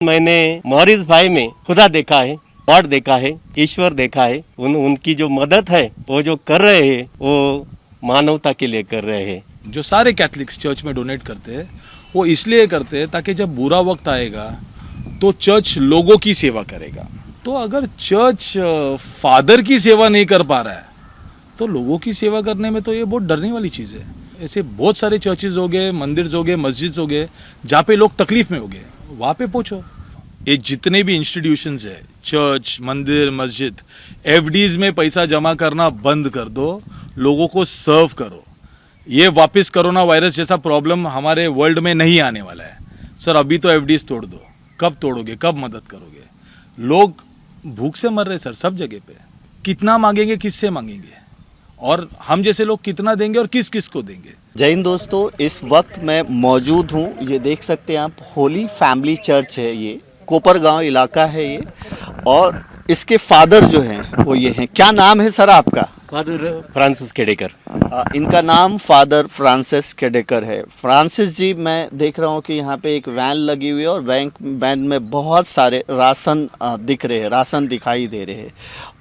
मैंने मॉरिस भाई में खुदा देखा है, गॉड देखा है, ईश्वर देखा है। उनकी जो मदद है वो जो कर रहे हैं वो मानवता के लिए कर रहे हैं। जो सारे कैथलिक्स चर्च में डोनेट करते हैं वो इसलिए करते हैं ताकि जब बुरा वक्त आएगा तो चर्च लोगों की सेवा करेगा। तो अगर चर्च फादर की सेवा नहीं कर पा रहा है तो लोगों की सेवा करने में तो ये बहुत डरने वाली चीज़ है। ऐसे बहुत सारे चर्चेज हो गए, मंदिर हो गए, मस्जिद हो गए जहाँ पे लोग तकलीफ में हो गए, वहाँ पे पहुँचो। ये जितने भी इंस्टीट्यूशंस है, चर्च, मंदिर, मस्जिद, एफडीज में पैसा जमा करना बंद कर दो, लोगों को सर्व करो। ये वापस कोरोना वायरस जैसा प्रॉब्लम हमारे वर्ल्ड में नहीं आने वाला है। सर अभी तो एफडीज तोड़ दो, कब तोड़ोगे, कब मदद करोगे? लोग भूख से मर रहे सर सब जगह पे। कितना मांगेंगे, किससे मांगेंगे, और हम जैसे लोग कितना देंगे और किस किस को देंगे? जय हिंद दोस्तों, इस वक्त मैं मौजूद हूँ, ये देख सकते हैं आप, होली फैमिली चर्च है, ये कोपरगांव इलाका है ये, और इसके फादर जो हैं वो ये हैं। क्या नाम है सर आपका? Father Francis Khedekar. इनका नाम फादर फ्रांसिस खेडेकर है। फ्रांसिस जी, मैं देख रहा हूँ कि यहाँ पे एक वैन लगी हुई है और वैन में बहुत सारे राशन दिख रहे हैं, राशन दिखाई दे रहे हैं।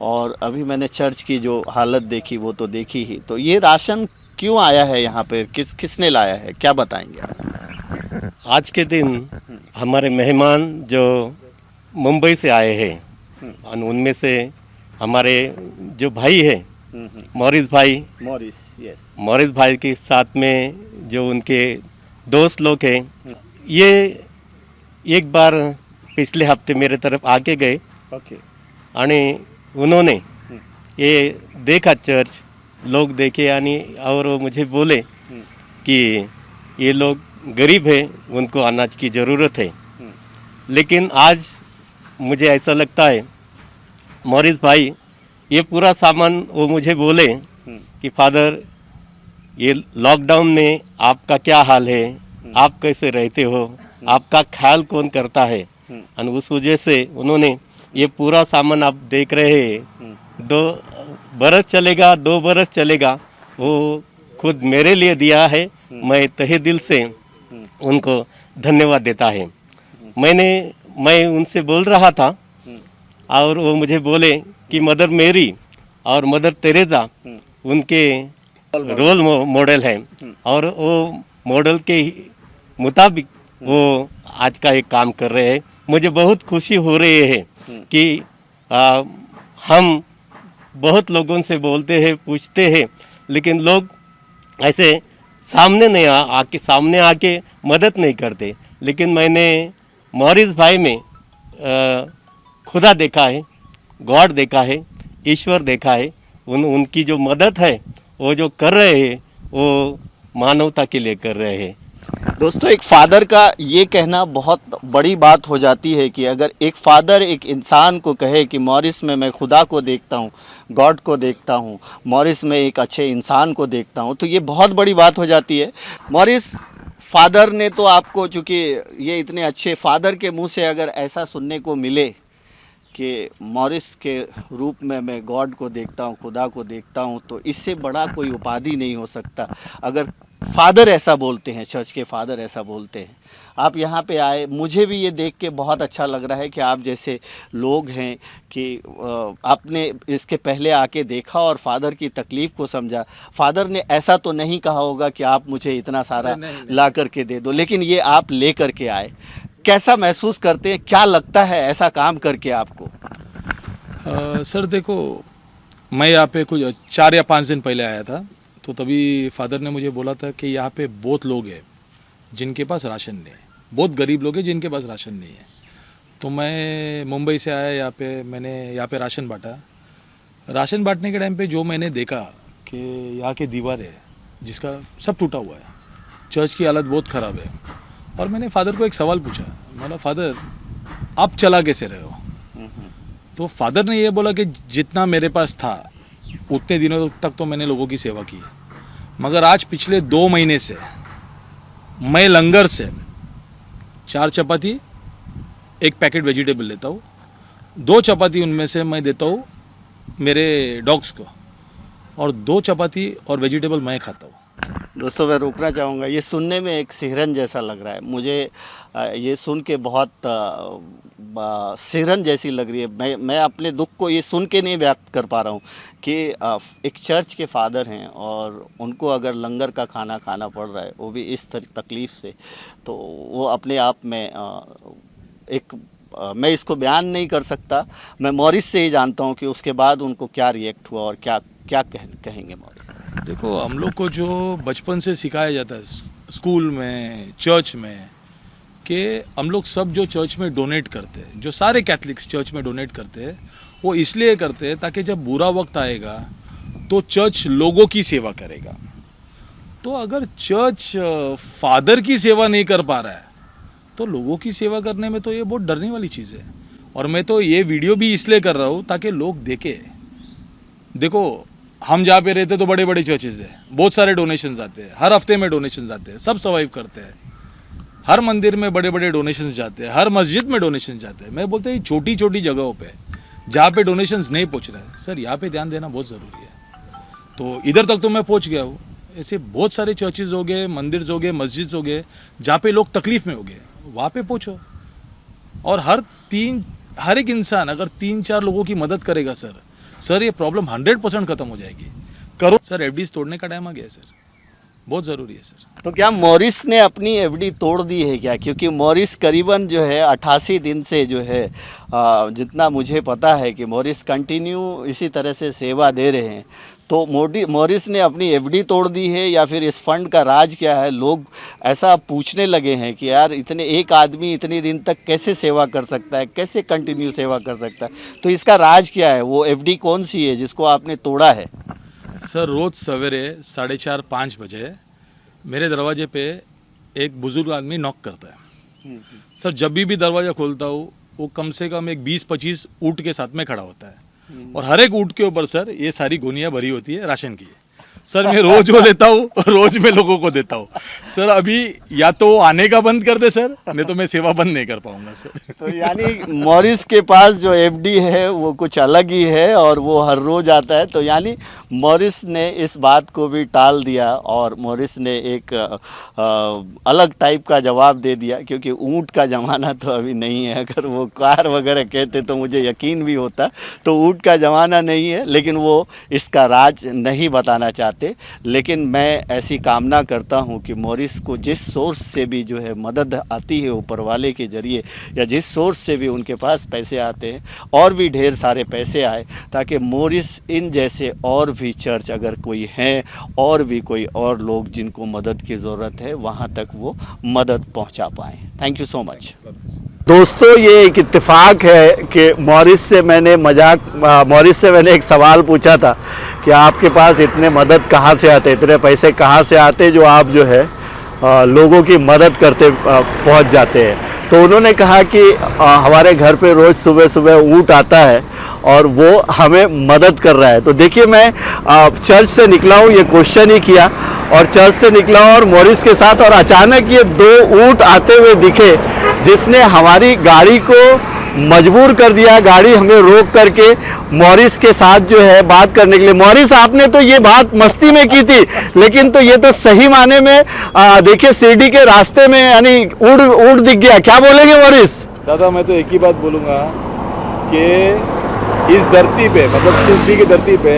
और अभी मैंने चर्च की जो हालत देखी वो तो देखी ही। तो ये राशन क्यों आया है यहाँ पे, किसने लाया है, क्या बताएंगे आप? आज के दिन हमारे मेहमान जो मुंबई से आए हैं और उनमें से हमारे जो भाई है मॉरिस भाई, मॉरिस भाई के साथ में जो उनके दोस्त लोग हैं, ये एक बार पिछले हफ्ते मेरे तरफ आके गए आणि उन्होंने ये देखा, चर्च लोग देखे और वो मुझे बोले कि ये लोग गरीब है, उनको अनाज की ज़रूरत है। लेकिन आज मुझे ऐसा लगता है मॉरिस भाई ये पूरा सामान वो मुझे बोले कि फादर ये लॉकडाउन में आपका क्या हाल है, आप कैसे रहते हो, आपका ख्याल कौन करता है। और उस वजह से उन्होंने ये पूरा सामान आप देख रहे हैं, 2 बरस चलेगा, 2 बरस चलेगा, वो खुद मेरे लिए दिया है। मैं तहे दिल से उनको धन्यवाद देता है। मैं उनसे बोल रहा था और वो मुझे बोले कि मदर मेरी और मदर तेरेसा उनके रोल मॉडल हैं और वो मॉडल के मुताबिक वो आज का एक काम कर रहे हैं। मुझे बहुत खुशी हो रही है कि हम बहुत लोगों से बोलते हैं, पूछते हैं, लेकिन लोग ऐसे सामने आके मदद नहीं करते। लेकिन मैंने मॉरिस भाई में खुदा देखा है, गॉड देखा है, ईश्वर देखा है। उनकी जो मदद है वो जो कर रहे हैं वो मानवता के लिए कर रहे हैं। दोस्तों, एक फादर का ये कहना बहुत बड़ी बात हो जाती है कि अगर एक फादर एक इंसान को कहे कि मॉरिस में मैं खुदा को देखता हूँ, गॉड को देखता हूँ, मॉरिस में एक अच्छे इंसान को देखता हूँ, तो ये बहुत बड़ी बात हो जाती है। मॉरिस फादर ने तो आपको, चूँकि ये इतने अच्छे फादर के मुंह से अगर ऐसा सुनने को मिले कि मॉरिस के रूप में मैं गॉड को देखता हूँ, खुदा को देखता हूँ, तो इससे बड़ा कोई उपाधि नहीं हो सकता। अगर फादर ऐसा बोलते हैं, चर्च के फादर ऐसा बोलते हैं, आप यहाँ पे आए, मुझे भी ये देख के बहुत अच्छा लग रहा है कि आप जैसे लोग हैं कि आपने इसके पहले आके देखा और फादर की तकलीफ़ को समझा। फादर ने ऐसा तो नहीं कहा होगा कि आप मुझे इतना सारा ला करके दे दो, लेकिन ये आप ले करके आए। कैसा महसूस करते हैं, क्या लगता है ऐसा काम करके आपको? सर देखो, मैं यहाँ पे कुछ 4 या 5 दिन पहले आया था, तो तभी फादर ने मुझे बोला था कि यहाँ पे बहुत लोग हैं जिनके पास राशन नहीं है, बहुत गरीब लोग हैं जिनके पास राशन नहीं है। तो मैं मुंबई से आया यहाँ पे, मैंने यहाँ पे राशन बांटा। राशन बांटने के टाइम पे जो मैंने देखा कि यहाँ की दीवार है जिसका सब टूटा हुआ है, चर्च की हालत बहुत ख़राब है। और मैंने फादर को एक सवाल पूछा, बोला फादर आप चला कैसे रहे हो? तो फादर ने ये बोला कि जितना मेरे पास था उतने दिनों तक तो मैंने लोगों की सेवा की है, मगर आज पिछले 2 महीने से मैं लंगर से 4 चपाती, 1 पैकेट वेजिटेबल लेता हूँ, 2 चपाती उनमें से मैं देता हूँ मेरे डॉग्स को, और 2 चपाती और वेजिटेबल मैं खाता हूँ। दोस्तों मैं रोकना चाहूँगा, ये सुनने में एक सिहरन जैसा लग रहा है मुझे। ये सुन के बहुत सिहरन जैसी लग रही है। मैं अपने दुख को ये सुन के नहीं व्यक्त कर पा रहा हूँ कि एक चर्च के फादर हैं और उनको अगर लंगर का खाना खाना पड़ रहा है, वो भी इस तकलीफ़ से, तो वो अपने आप में मैं इसको बयान नहीं कर सकता। मैं मॉरिस से ही जानता हूँ कि उसके बाद उनको क्या रिएक्ट हुआ और क्या कहेंगे मॉरिस। देखो, हम लोग को जो बचपन से सिखाया जाता है स्कूल में, चर्च में, कि हम लोग सब जो चर्च में डोनेट करते हैं, जो सारे कैथलिक्स चर्च में डोनेट करते हैं, वो इसलिए करते हैं ताकि जब बुरा वक्त आएगा तो चर्च लोगों की सेवा करेगा। तो अगर चर्च फादर की सेवा नहीं कर पा रहा है तो लोगों की सेवा करने में तो ये बहुत डरने वाली चीज़ है। और मैं तो ये वीडियो भी इसलिए कर रहा हूँ ताकि लोग देखें। देखो, हम जहाँ पे रहते तो बड़े बड़े चर्चेज है, बहुत सारे डोनेशंस आते हैं, हर हफ्ते में डोनेशंस आते हैं, सब सर्वाइव करते हैं। हर मंदिर में बड़े बड़े डोनेशंस जाते हैं, हर मस्जिद में डोनेशंस जाते हैं। मैं बोलता हूँ छोटी छोटी जगहों पे जहाँ पे डोनेशंस नहीं पहुँच रहे हैं, सर यहाँ पे ध्यान देना बहुत ज़रूरी है। तो इधर तक तो मैं पहुँच गया हूँ। ऐसे बहुत सारे चर्चेज हो गए, मंदिर हो गए, मस्जिद हो गए, जहाँ पे लोग तकलीफ़ में हो गए, वहाँ पे पहुँचो। और हर एक इंसान अगर 3-4 लोगों की मदद करेगा सर ये प्रॉब्लम 100% ख़त्म हो जाएगी। करो सर, एफडीज तोड़ने का टाइम आ गया है सर, बहुत ज़रूरी है सर। तो क्या मॉरिस ने अपनी एफडी तोड़ दी है क्या? क्योंकि मॉरिस करीबन जो है 88 दिन से जो है जितना मुझे पता है कि मॉरिस कंटिन्यू इसी तरह से सेवा दे रहे हैं। तो मॉरिस ने अपनी एफडी तोड़ दी है या फिर इस फंड का राज क्या है? लोग ऐसा पूछने लगे हैं कि यार एक आदमी इतने दिन तक कैसे सेवा कर सकता है, कैसे कंटिन्यू सेवा कर सकता है? तो इसका राज क्या है? वो एफडी कौन सी है जिसको आपने तोड़ा है? सर, रोज़ सवेरे 4:30-5 बजे मेरे दरवाजे पे एक बुज़ुर्ग आदमी नॉक करता है। सर, जब भी दरवाज़ा खोलता हूँ वो कम से कम एक 20-25 ऊँट के साथ में खड़ा होता है और हर एक ऊँट के ऊपर सर ये सारी गोनियाँ भरी होती है राशन की। सर, मैं रोज़ वो लेता हूँ, रोज़ मैं लोगों को देता हूँ। सर, अभी या तो आने का बंद कर दे सर, नहीं तो मैं सेवा बंद नहीं कर पाऊँगा सर। तो यानी मॉरिस के पास जो एफडी है वो कुछ अलग ही है और वो हर रोज़ आता है। तो यानी मॉरिस ने इस बात को भी टाल दिया और मॉरिस ने एक अलग टाइप का जवाब दे दिया, क्योंकि ऊँट का ज़माना तो अभी नहीं है। अगर वो कार वगैरह कहते तो मुझे यकीन भी होता। तो ऊँट का ज़माना नहीं है, लेकिन वो इसका राज नहीं बताना चाहते। लेकिन मैं ऐसी कामना करता हूं कि मॉरिस को जिस सोर्स से भी जो है मदद आती है ऊपर वाले के ज़रिए, या जिस सोर्स से भी उनके पास पैसे आते हैं, और भी ढेर सारे पैसे आए, ताकि मॉरिस इन जैसे और भी चर्च अगर कोई हैं और भी कोई और लोग जिनको मदद की ज़रूरत है वहां तक वो मदद पहुंचा पाएँ। Thank you so much. दोस्तों, ये एक इत्तेफाक है कि मॉरिस से मैंने एक सवाल पूछा था कि आपके पास इतने मदद कहाँ से आते, इतने पैसे कहाँ से आते जो आप जो है लोगों की मदद करते पहुँच जाते हैं। तो उन्होंने कहा कि हमारे घर पे रोज़ सुबह सुबह ऊँट आता है और वो हमें मदद कर रहा है। तो देखिए, मैं चर्च से निकला हूँ, ये क्वेश्चन ही किया और चर्च से निकला हूँ और मॉरिस के साथ, और अचानक ये 2 ऊँट आते हुए दिखे जिसने हमारी गाड़ी को मजबूर कर दिया, गाड़ी हमें रोक करके मॉरिस के साथ जो है बात करने के लिए। मॉरिस, आपने तो ये बात मस्ती में की थी, लेकिन तो ये तो सही माने में देखिए शिरडी के रास्ते में यानी ऊँट दिख गया। क्या बोलेंगे मॉरिस? दादा, मैं तो एक ही बात बोलूँगा कि इस धरती पे, मतलब शिरडी की धरती पे,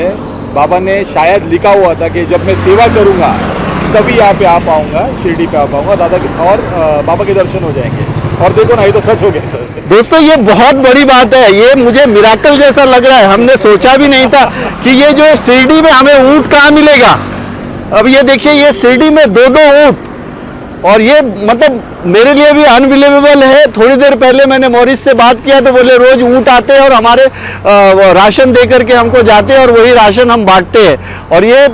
बाबा ने शायद लिखा हुआ था कि जब मैं सेवा करूँगा तभी यहाँ पे आ पाऊँगा, शिरडी पे आ पाऊँगा दादा के, और बाबा के दर्शन हो जाएंगे। और देखो ना, ये तो सच हो गया सर। दोस्तों, ये बहुत बड़ी बात है, ये मुझे मिराकल जैसा लग रहा है। हमने सोचा भी नहीं था कि ये जो शिरडी में हमें ऊँट कहाँ मिलेगा। अब ये देखिए, ये शिरडी में 2-2 ऊँट, और ये मतलब मेरे लिए भी अनबिलीवेबल है। थोड़ी देर पहले मैंने मॉरिस से बात किया तो बोले रोज़ ऊँट आते हैं और हमारे राशन दे करके हमको जाते हैं और वही राशन हम बांटते हैं। और ये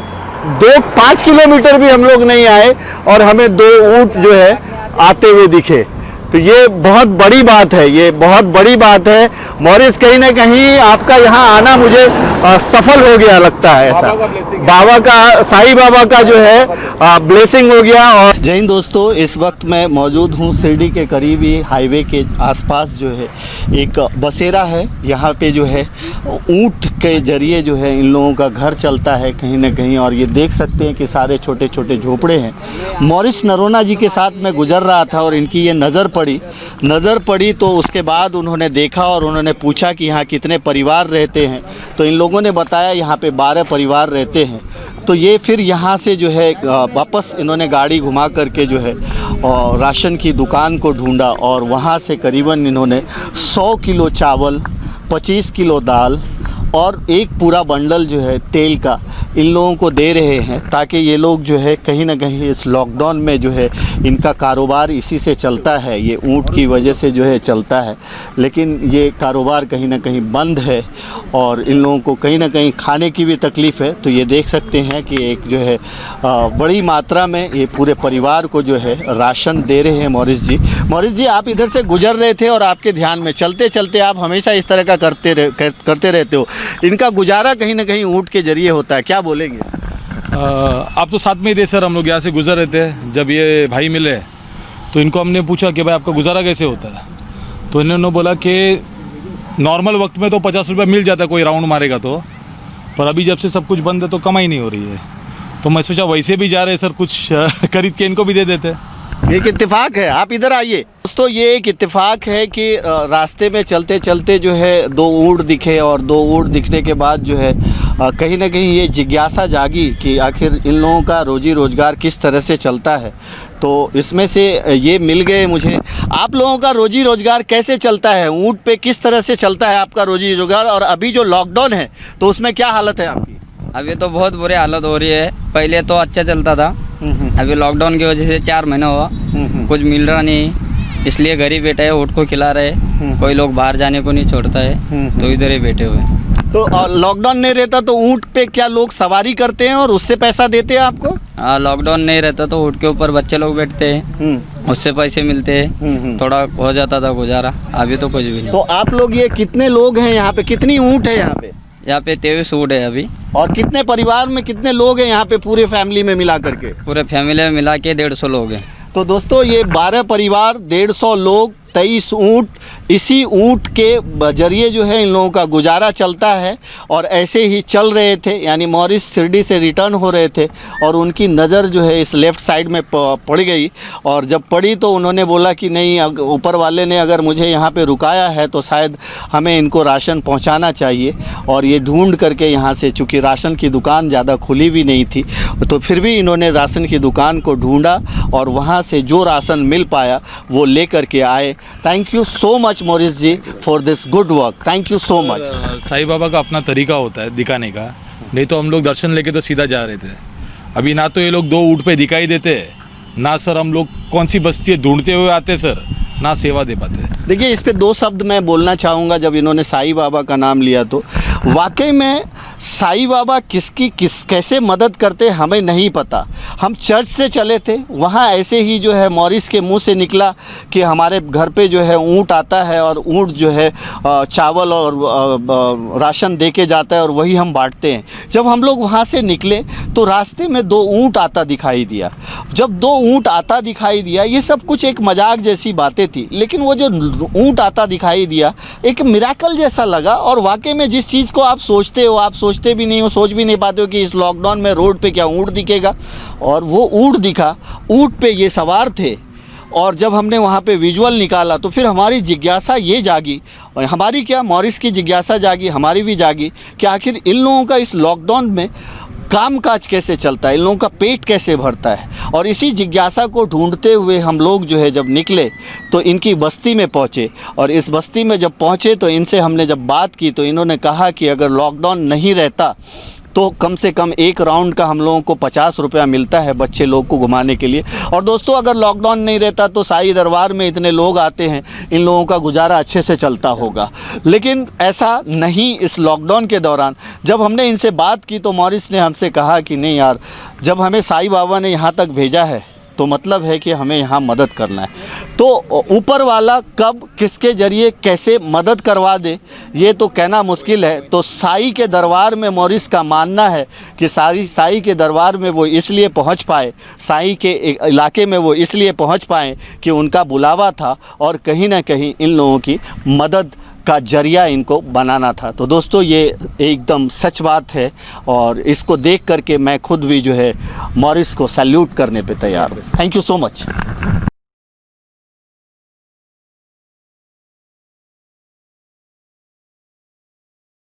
2-5 किलोमीटर भी हम लोग नहीं आए और हमें 2 ऊँट जो है आते हुए दिखे। तो ये बहुत बड़ी बात है, ये बहुत बड़ी बात है मॉरिस। कहीं ना कहीं आपका यहाँ आना मुझे सफल हो गया लगता है ऐसा, बाबा का, साईं बाबा का जो है ब्लेसिंग हो गया। और जय हिंद दोस्तों, इस वक्त मैं मौजूद हूँ शिरडी के करीब ही हाईवे के आसपास जो है एक बसेरा है। यहाँ पे जो है ऊँट के जरिए जो है इन लोगों का घर चलता है कहीं ना कहीं, और ये देख सकते हैं कि सारे छोटे छोटे झोपड़े हैं। मॉरिस नरोना जी के साथ मैं गुजर रहा था और इनकी ये नज़र पड़ी तो उसके बाद उन्होंने देखा और उन्होंने पूछा कि यहाँ कितने परिवार रहते हैं, तो इन लोगों ने बताया यहाँ पे 12 परिवार रहते हैं। तो ये फिर यहाँ से जो है वापस इन्होंने गाड़ी घुमा करके जो है और राशन की दुकान को ढूंढा और वहाँ से करीबन इन्होंने 100 किलो चावल, 25 किलो दाल और एक पूरा बंडल जो है तेल का इन लोगों को दे रहे हैं, ताकि ये लोग जो है कहीं ना कहीं इस लॉकडाउन में जो है इनका कारोबार इसी से चलता है, ये ऊँट की वजह से जो है चलता है, लेकिन ये कारोबार कहीं ना कहीं बंद है और इन लोगों को कहीं ना कहीं खाने की भी तकलीफ़ है। तो ये देख सकते हैं कि एक जो है बड़ी मात्रा में ये पूरे परिवार को जो है राशन दे रहे हैं मॉरिस जी। मॉरिस जी, आप इधर से गुजर रहे थे और आपके ध्यान में चलते चलते आप हमेशा इस तरह का करते रहते हो, इनका गुजारा कहीं ना कहीं ऊँट के जरिए होता है, क्या बोलेंगे? आप तो साथ में ही थे सर, हम लोग यहाँ से गुजर रहे थे। जब ये भाई मिले तो इनको हमने पूछा कि भाई आपका गुजारा कैसे होता है, तो इन्होंने बोला कि नॉर्मल वक्त में तो 50 रुपये मिल जाता है कोई राउंड मारेगा तो, पर अभी जब से सब कुछ बंद है तो कमाई नहीं हो रही है। तो मैं सोचा वैसे भी जा रहे सर, कुछ खरीद के इनको भी दे देते। एक इत्तेफाक है, आप इधर आइए दोस्तों। ये एक इत्तेफाक है कि रास्ते में चलते चलते जो है 2 ऊँट दिखे और 2 ऊँट दिखने के बाद जो है कहीं ना कहीं ये जिज्ञासा जागी कि आखिर इन लोगों का रोजी रोज़गार किस तरह से चलता है। तो इसमें से ये मिल गए मुझे। आप लोगों का रोजी रोज़गार कैसे चलता है, ऊँट पे किस तरह से चलता है आपका रोजी रोज़गार, और अभी जो लॉकडाउन है तो उसमें क्या हालत है आपकी? अभी तो बहुत बुरी हालत हो रही है, पहले तो अच्छा चलता था, अभी लॉकडाउन की वजह से 4 महीना हुआ कुछ मिल रहा नहीं, इसलिए घर ही बैठे हैं, ऊँट को खिला रहे। कोई लोग बाहर जाने को नहीं छोड़ता है, तो इधर ही बैठे हुए। तो लॉकडाउन नहीं रहता तो ऊँट पे क्या लोग सवारी करते हैं और उससे पैसा देते हैं आपको? हाँ, लॉकडाउन नहीं रहता तो ऊँट के ऊपर बच्चे लोग बैठते हैं, उससे पैसे मिलते हैं, थोड़ा हो जाता था गुजारा। अभी तो कुछ भी नहीं। तो आप लोग ये कितने लोग हैं यहाँ पे, कितनी ऊँट है यहाँ पे? यहाँ पे 23 ऊँट है अभी। और कितने परिवार में कितने लोग हैं यहाँ पे पूरे फैमिली में मिला करके? पूरे फैमिली में मिला के 150 लोग हैं। तो दोस्तों ये 12 परिवार, 150 लोग, 23 ऊँट, इसी ऊँट के जरिए जो है इन लोगों का गुजारा चलता है। और ऐसे ही चल रहे थे, यानी मॉरिस शिरडी से रिटर्न हो रहे थे और उनकी नज़र जो है इस लेफ़्ट साइड में पड़ गई, और जब पड़ी तो उन्होंने बोला कि नहीं, ऊपर वाले ने अगर मुझे यहाँ पे रुकाया है तो शायद हमें इनको राशन पहुँचाना चाहिए। और ये ढूंढ करके यहाँ से, चूँकि राशन की दुकान ज़्यादा खुली भी नहीं थी, तो फिर भी इन्होंने राशन की दुकान को ढूंढा और वहाँ से जो राशन मिल पाया वो ले करके आए। Thank you so much Morris ji for this good work, thank you so much. Sai Baba का अपना तरीका होता है दिखाने का, नहीं तो हम लोग दर्शन लेके तो सीधा जा रहे थे। अभी ना तो ये लोग 2 ऊँट पे दिखाई देते, ना सर हम लोग कौन सी बस्ती ढूंढते हुए आते सर, ना सेवा दे पाते। देखिए, इस पे 2 शब्द मैं बोलना चाहूँगा। जब इन्होंने साईं बाबा का नाम लिया तो वाकई में साईं बाबा कैसे मदद करते हमें नहीं पता। हम चर्च से चले थे, वहाँ ऐसे ही जो है मॉरिस के मुंह से निकला कि हमारे घर पे जो है ऊँट आता है और ऊँट जो है चावल और राशन दे के जाता है और वही हम बांटते हैं। जब हम लोग वहाँ से निकले तो रास्ते में 2 ऊँट आता दिखाई दिया। जब 2 ऊँट आता दिखाई दिया, ये सब कुछ एक मजाक जैसी बातें थी, लेकिन वो जो ऊँट आता दिखाई दिया एक मिराकल जैसा लगा। और वाकई में जिस चीज़ को आप सोचते हो, आप सोचते भी नहीं हो, सोच भी नहीं पाते हो कि इस लॉकडाउन में रोड पे क्या ऊँट दिखेगा, और वो ऊँट दिखा। ऊँट पे ये सवार थे और जब हमने वहाँ पे विजुअल निकाला तो फिर हमारी जिज्ञासा ये जागी, और हमारी क्या, मॉरिस की जिज्ञासा जागी, हमारी भी जागी कि आखिर इन लोगों का इस लॉकडाउन में काम काज कैसे चलता है, इन लोगों का पेट कैसे भरता है। और इसी जिज्ञासा को ढूंढते हुए हम लोग जो है जब निकले तो इनकी बस्ती में पहुँचे, और इस बस्ती में जब पहुँचे तो इनसे हमने जब बात की तो इन्होंने कहा कि अगर लॉकडाउन नहीं रहता तो कम से कम एक राउंड का हम लोगों को 50 रुपया मिलता है बच्चे लोग को घुमाने के लिए। और दोस्तों, अगर लॉकडाउन नहीं रहता तो साईं दरबार में इतने लोग आते हैं, इन लोगों का गुजारा अच्छे से चलता होगा। लेकिन ऐसा नहीं इस लॉकडाउन के दौरान। जब हमने इनसे बात की तो मॉरिस ने हमसे कहा कि नहीं यार, जब हमें साईं बाबा ने यहाँ तक भेजा है तो मतलब है कि हमें यहाँ मदद करना है। तो ऊपर वाला कब किसके ज़रिए कैसे मदद करवा दे ये तो कहना मुश्किल है। तो साईं के दरबार में मॉरिस का मानना है कि साईं के दरबार में वो इसलिए पहुंच पाए, साईं के इलाके में वो इसलिए पहुंच पाए कि उनका बुलावा था और कहीं ना कहीं इन लोगों की मदद का जरिया इनको बनाना था। तो दोस्तों ये एकदम सच बात है और इसको देख करके मैं खुद भी जो है मॉरिस को सैल्यूट करने पे तैयार हूँ। Thank you so much.